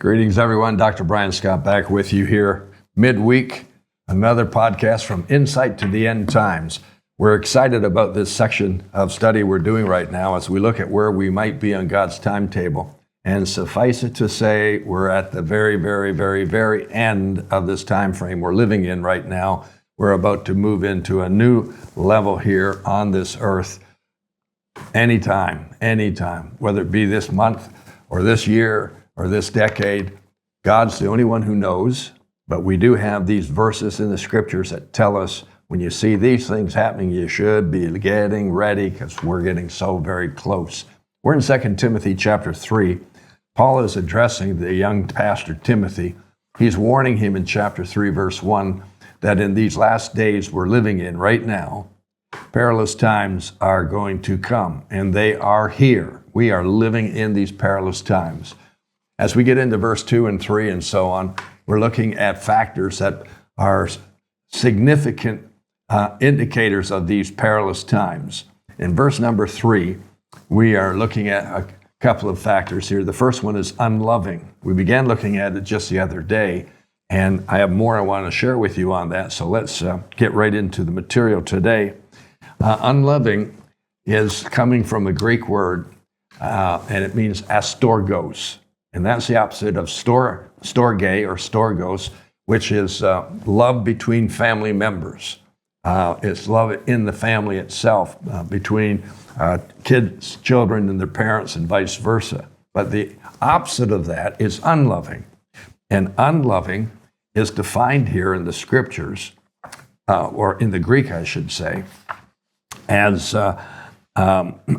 Greetings, everyone. Dr. Brian Scott back with you here midweek. Another podcast from Insight to the End Times. We're excited about this section of study we're doing right now as we look at where we might be on God's timetable. And suffice it to say, we're at the very end of this time frame we're living in right now. We're about to move into a new level here on this earth. Anytime, whether it be this month or this year or this decade, God's the only one who knows. But we do have these verses in the scriptures that tell us when you see these things happening, you should be getting ready because we're getting so very close. We're in 2 Timothy chapter 3. Paul is addressing the young pastor Timothy. He's warning him in chapter 3, verse 1, that in these last days we're living in right now, perilous times are going to come, and they are here. We are living in these perilous times. As we get into verse 2 and 3 and so on, we're looking at factors that are significant indicators of these perilous times. In verse number 3, we are looking at a couple of factors here. The first one is unloving. We began looking at it just the other day, and I have more I want to share with you on that. So let's get right into the material today. Unloving is coming from a Greek word, and it means astorgos. And that's the opposite of storge or storgos, which is love between family members. It's love in the family itself, between kids, children, and their parents, and vice versa. But the opposite of that is unloving. And unloving is defined here in the scriptures, or in the Greek, I should say, as a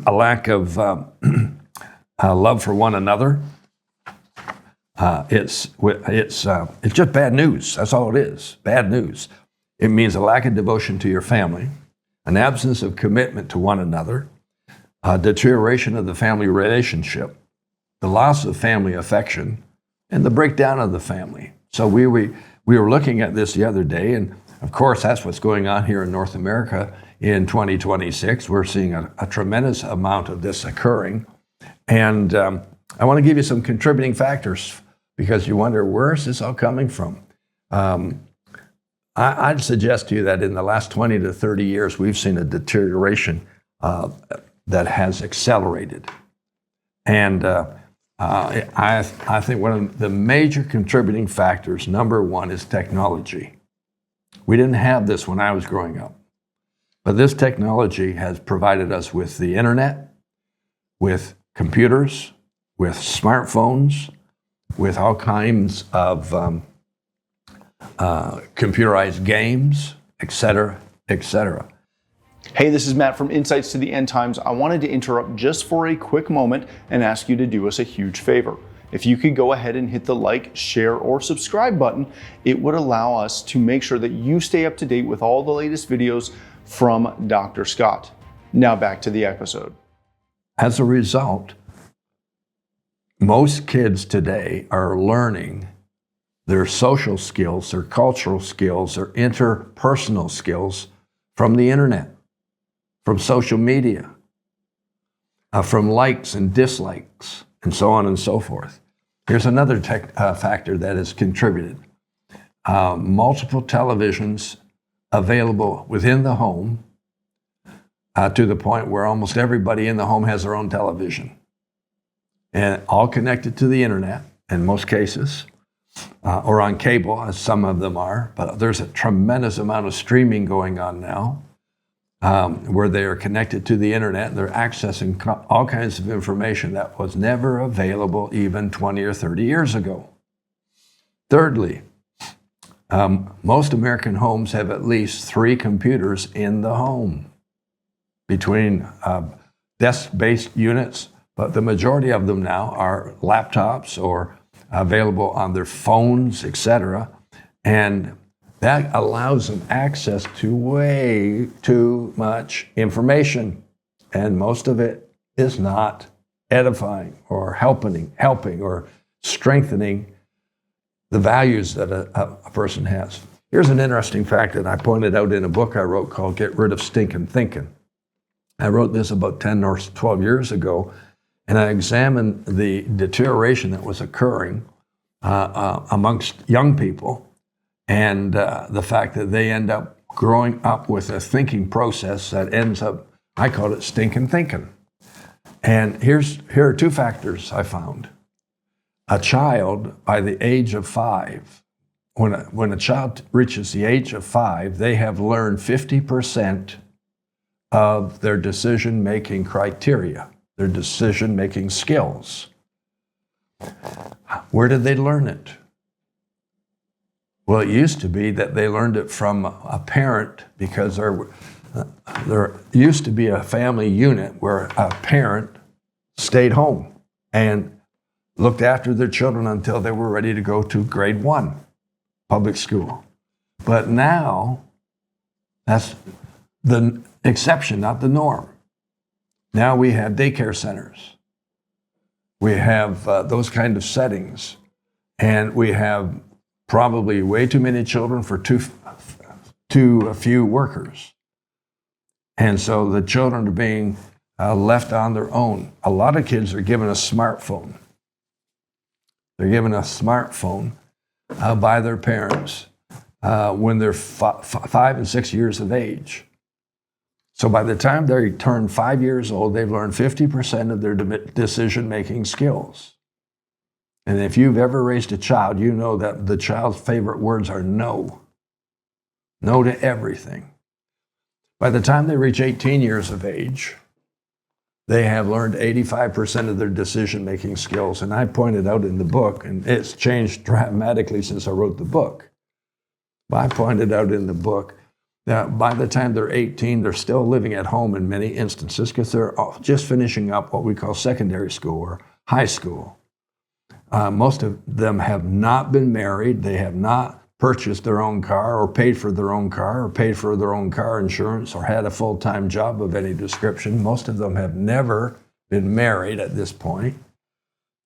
lack of love for one another. It's just bad news. That's all it is. Bad news. It means a lack of devotion to your family, an absence of commitment to one another, a deterioration of the family relationship, the loss of family affection, and the breakdown of the family. So we were looking at this the other day, and of course that's what's going on here in North America in 2026. We're seeing a tremendous amount of this occurring. And I want to give you some contributing factors because you wonder, where is this all coming from? I'd suggest to you that in the last 20 to 30 years, we've seen a deterioration that has accelerated. And I think one of the major contributing factors, number one, is technology. We didn't have this when I was growing up. But this technology has provided us with the internet, with computers, with smartphones, with all kinds of computerized games, etc., etc. Hey, this is Matt from Insights to the End Times. I wanted to interrupt just for a quick moment and ask you to do us a huge favor. If you could go ahead and hit the like, share, or subscribe button, it would allow us to make sure that you stay up to date with all the latest videos from Dr. Scott. Now back to the episode. As a result, most kids today are learning their social skills, their cultural skills, their interpersonal skills from the internet, from social media, from likes and dislikes, and so on and so forth. Here's another factor that has contributed. Multiple televisions available within the home to the point where almost everybody in the home has their own television. And all connected to the internet in most cases, or on cable, as some of them are. But there's a tremendous amount of streaming going on now, where they are connected to the internet and they're accessing all kinds of information that was never available even 20 or 30 years ago. Thirdly, most American homes have at least 3 computers in the home, between desk-based units, but the majority of them now are laptops or available on their phones, etc. And that allows them access to way too much information. And most of it is not edifying or helping or strengthening the values that a person has. Here's an interesting fact that I pointed out in a book I wrote called Get Rid of Stinkin' Thinking. I wrote this about 10 or 12 years ago, and I examined the deterioration that was occurring amongst young people, and the fact that they end up growing up with a thinking process that ends up, I call it stinking thinking. And here are two factors I found. A child by the age of 5, when a child reaches the age of 5, they have learned 50% of their decision-making criteria, their decision-making skills. Where did they learn it? Well, it used to be that they learned it from a parent, because there used to be a family unit where a parent stayed home and looked after their children until they were ready to go to grade 1 public school. But now, that's the exception, not the norm. Now we have daycare centers. We have those kind of settings. And we have probably way too many children for too few workers. And so the children are being left on their own. A lot of kids are given a smartphone. They're given a smartphone by their parents when they're 5 and 6 years of age. So by the time they turn 5 years old, they've learned 50% of their decision-making skills. And if you've ever raised a child, you know that the child's favorite words are no. No to everything. By the time they reach 18 years of age, they have learned 85% of their decision-making skills. And I pointed out in the book, and it's changed dramatically since I wrote the book. But I pointed out in the book that by the time they're 18, they're still living at home in many instances because they're just finishing up what we call secondary school or high school. Most of them have not been married. They have not purchased their own car or paid for their own car or paid for their own car insurance or had a full-time job of any description. Most of them have never been married at this point,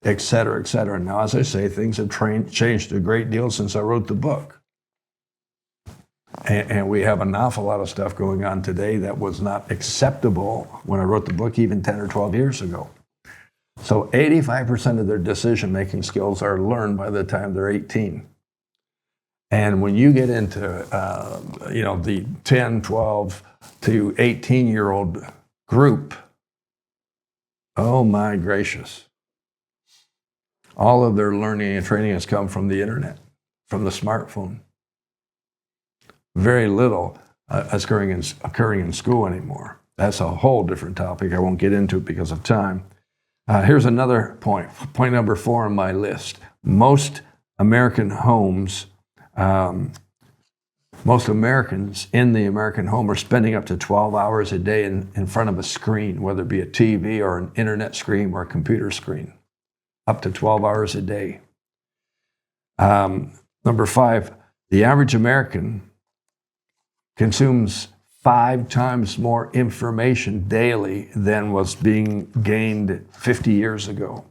et cetera, et cetera. Now, as I say, things have changed a great deal since I wrote the book. And we have an awful lot of stuff going on today that was not acceptable when I wrote the book even 10 or 12 years ago. So 85% of their decision-making skills are learned by the time they're 18. And when you get into, the 10, 12 to 18-year-old group, oh my gracious. All of their learning and training has come from the internet, from the smartphone. Very little is occurring in school anymore. That's a whole different topic. I won't get into it because of time. Here's another point. Point number 4 on my list. Most American homes, most Americans in the American home are spending up to 12 hours a day in front of a screen, whether it be a TV or an internet screen or a computer screen. Up to 12 hours a day. Number 5, the average American consumes 5 times more information daily than was being gained 50 years ago.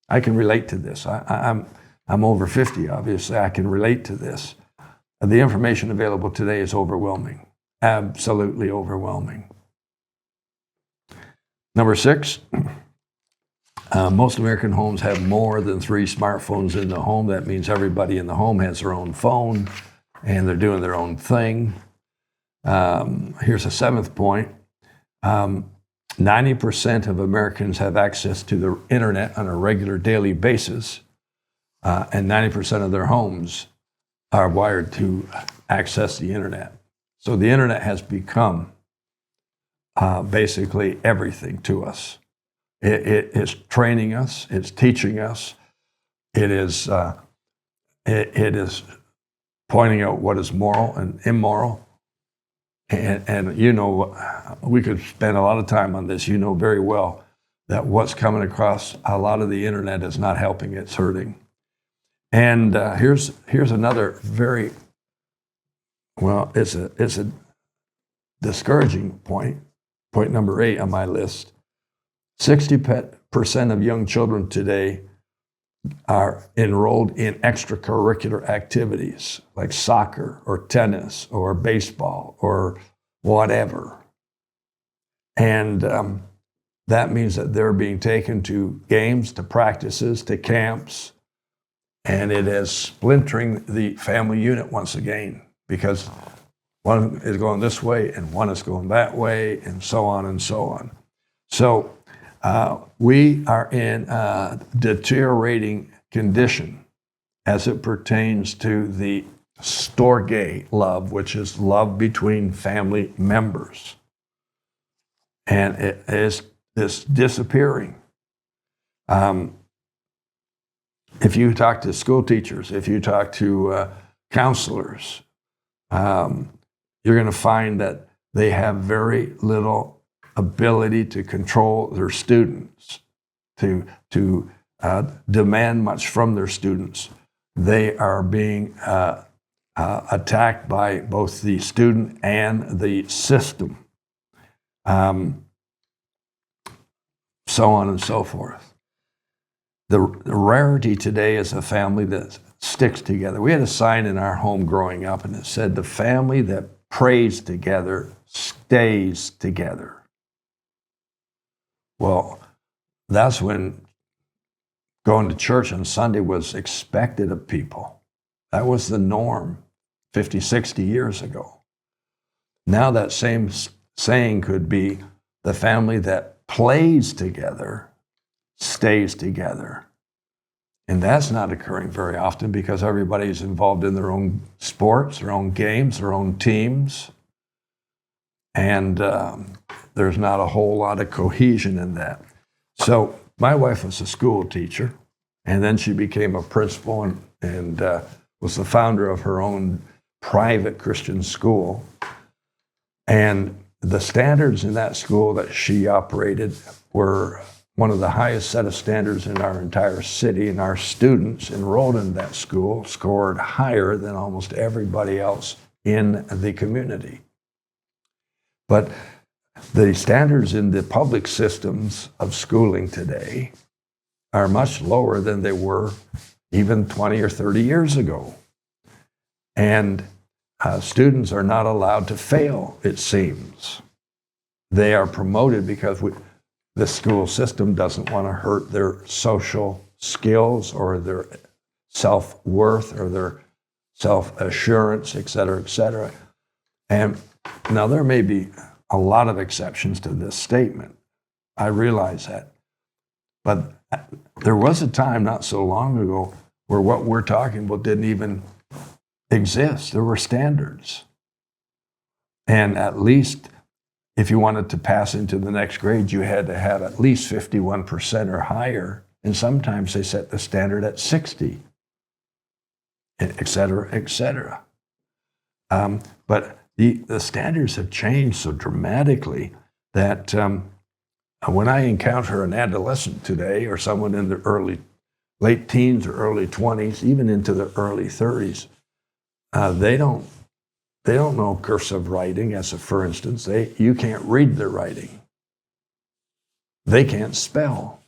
I can relate to this. I'm over 50, obviously. I can relate to this. The information available today is overwhelming, absolutely overwhelming. Number 6, most American homes have more than 3 smartphones in the home. That means everybody in the home has their own phone and they're doing their own thing. Here's a 7th point. 90% of Americans have access to the internet on a regular daily basis, and 90% of their homes are wired to access the internet. So the internet has become basically everything to us. It is training us, it's teaching us, it is pointing out what is moral and immoral. And you know, we could spend a lot of time on this. You know very well that what's coming across a lot of the internet is not helping, it's hurting. And here's another very, well, it's a discouraging point. Point number 8 on my list. 60% of young children today are enrolled in extracurricular activities like soccer or tennis or baseball or whatever. And that means that they're being taken to games, to practices, to camps, And it is splintering the family unit once again, because one is going this way and one is going that way, and so on and so on. So we are in a deteriorating condition as it pertains to the storge love, which is love between family members. And it is disappearing. If you talk to school teachers, if you talk to counselors, you're going to find that they have very little ability to control their students, to demand much from their students. They are being attacked by both the student and the system, so on and so forth. The rarity today is a family that sticks together. We had a sign in our home growing up, and it said, "The family that prays together stays together." Well, that's when going to church on Sunday was expected of people. That was the norm 50, 60 years ago. Now that same saying could be, "The family that plays together stays together." And that's not occurring very often, because everybody's involved in their own sports, their own games, their own teams. And there's not a whole lot of cohesion in that. So my wife was a school teacher, and then she became a principal and was the founder of her own private Christian school. And the standards in that school that she operated were one of the highest set of standards in our entire city, and our students enrolled in that school scored higher than almost everybody else in the community. But the standards in the public systems of schooling today are much lower than they were even 20 or 30 years ago. And students are not allowed to fail, it seems. They are promoted because the school system doesn't want to hurt their social skills or their self-worth or their self-assurance, et cetera, et cetera. And now there may be a lot of exceptions to this statement. I realize that. But there was a time not so long ago where what we're talking about didn't even exist. There were standards. And at least if you wanted to pass into the next grade, you had to have at least 51% or higher. And sometimes they set the standard at 60, et cetera, et cetera. But the standards have changed so dramatically that when I encounter an adolescent today, or someone in the late teens or early 20s, even into the early 30s, they don't know cursive writing, for instance. You can't read their writing. They can't spell.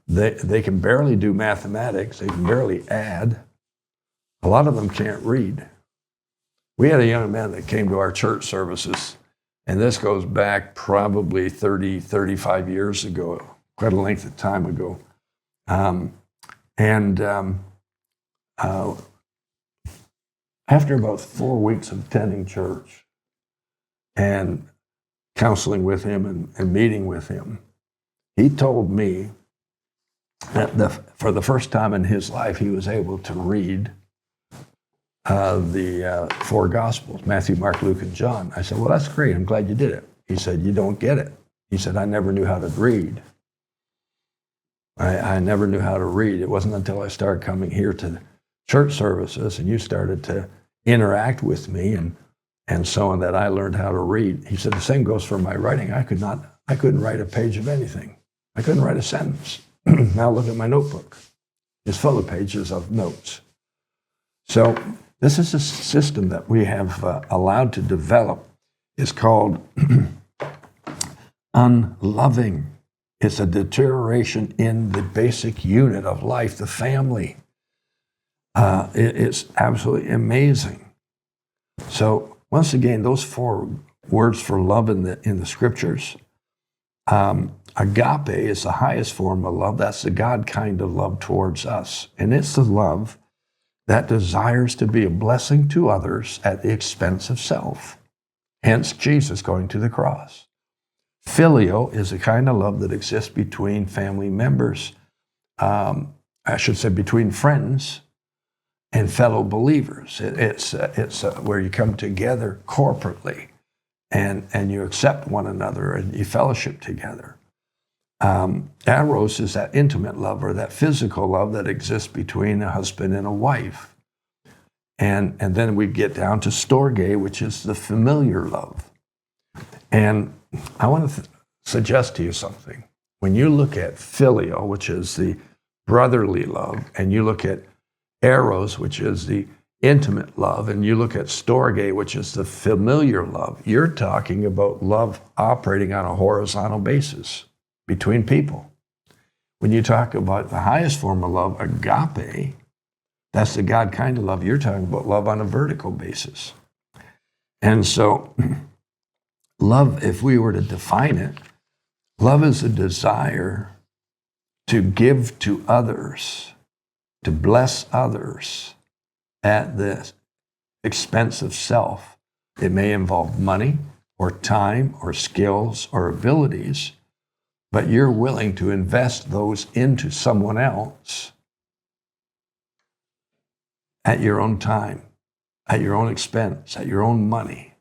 They can barely do mathematics. They can barely add. A lot of them can't read. We had a young man that came to our church services, and this goes back probably 30, 35 years ago, quite a length of time ago. After about 4 weeks of attending church and counseling with him and meeting with him, he told me that for the first time in his life, he was able to read the four Gospels, Matthew, Mark, Luke, and John. I said, "Well, that's great. I'm glad you did it." He said, "You don't get it." He said, "I never knew how to read. I never knew how to read. It wasn't until I started coming here to church services and you started to interact with me and so on that I learned how to read." He said, "The same goes for my writing. I couldn't write a page of anything. I couldn't write a sentence." Now look at my notebook. It's full of pages of notes. So this is a system that we have allowed to develop. It's called unloving. It's a deterioration in the basic unit of life, the family. It's absolutely amazing. So once again, those four words for love in the scriptures Agape is the highest form of love. That's the God kind of love towards us. And it's the love that desires to be a blessing to others at the expense of self. Hence, Jesus going to the cross. Filial is the kind of love that exists between family members, I should say between friends and fellow believers. It's where you come together corporately and you accept one another and you fellowship together. Eros is that intimate love or that physical love that exists between a husband and a wife. And then we get down to storge, which is the familiar love. And I want to suggest to you something. When you look at filial, which is the brotherly love, and you look at eros, which is the intimate love, and you look at storge, which is the familiar love, you're talking about love operating on a horizontal basis between people. When you talk about the highest form of love, agape, that's the God kind of love. You're talking about love on a vertical basis. And so love, if we were to define it, love is a desire to give to others, to bless others at the expense of self. It may involve money or time or skills or abilities, but you're willing to invest those into someone else at your own time, at your own expense, at your own money.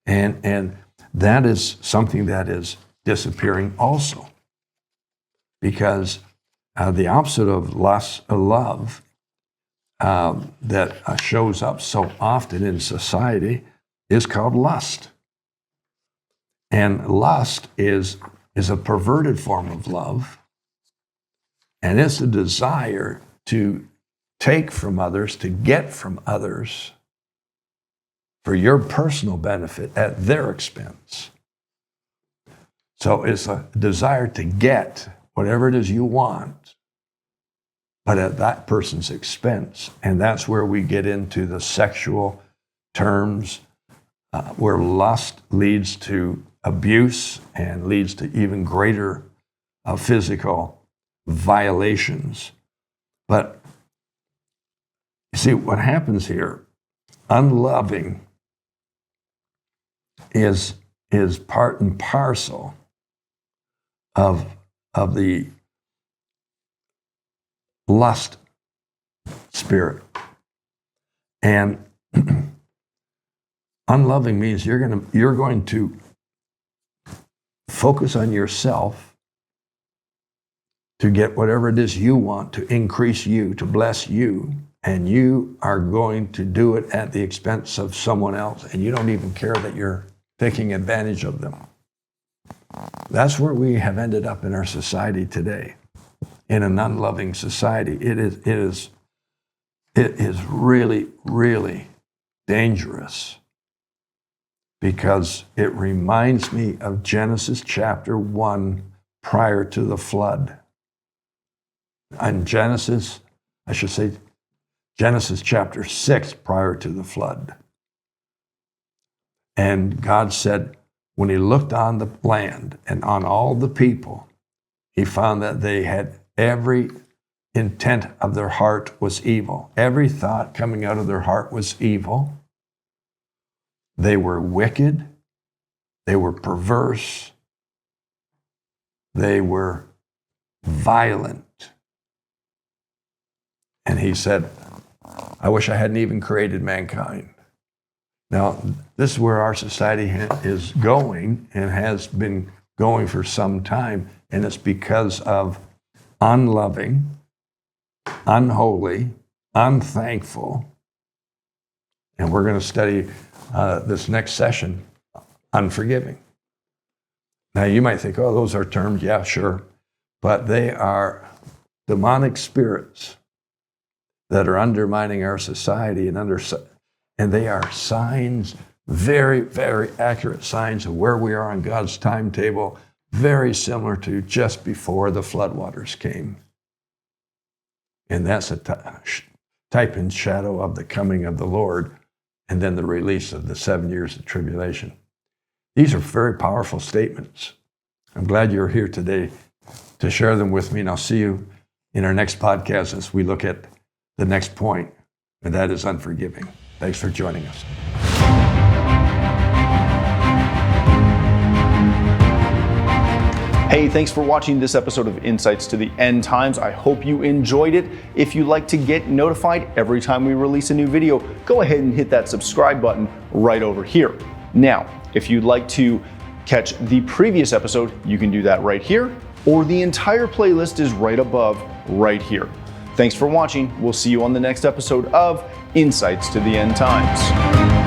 And that is something that is disappearing also. Because the opposite of love that shows up so often in society is called lust. And lust is a perverted form of love. And it's a desire to take from others, to get from others for your personal benefit at their expense. So it's a desire to get whatever it is you want, but at that person's expense. And that's where we get into the sexual terms, where lust leads to abuse and leads to even greater physical violations. But you see, what happens here, unloving is part and parcel of the lust spirit. And unloving means you're going to focus on yourself to get whatever it is you want, to increase you, to bless you, and you are going to do it at the expense of someone else, and you don't even care that you're taking advantage of them. That's where we have ended up in our society today. In an unloving society, it is really, really dangerous, because it reminds me of Genesis chapter 1 prior to the flood. And Genesis chapter 6 prior to the flood. And God said, when he looked on the land and on all the people, he found that they had every intent of their heart was evil. Every thought coming out of their heart was evil. They were wicked. They were perverse. They were violent. And he said, I wish I hadn't even created mankind. Now, this is where our society is going and has been going for some time, and it's because of unloving, unholy, unthankful, and we're going to study this next session, unforgiving. Now, you might think, oh, those are terms, yeah, sure, but they are demonic spirits that are undermining our society, and they are signs, very, very accurate signs of where we are on God's timetable, very similar to just before the floodwaters came. And that's a type and shadow of the coming of the Lord, and then the release of the 7 years of tribulation. These are very powerful statements. I'm glad you're here today to share them with me, and I'll see you in our next podcast as we look at the next point, and that is unforgiving. Thanks for joining us. Hey, thanks for watching this episode of Insights to the End Times. I hope you enjoyed it. If you'd like to get notified every time we release a new video, go ahead and hit that subscribe button right over here. Now, if you'd like to catch the previous episode, you can do that right here, or the entire playlist is right above, right here. Thanks for watching. We'll see you on the next episode of Insights to the End Times.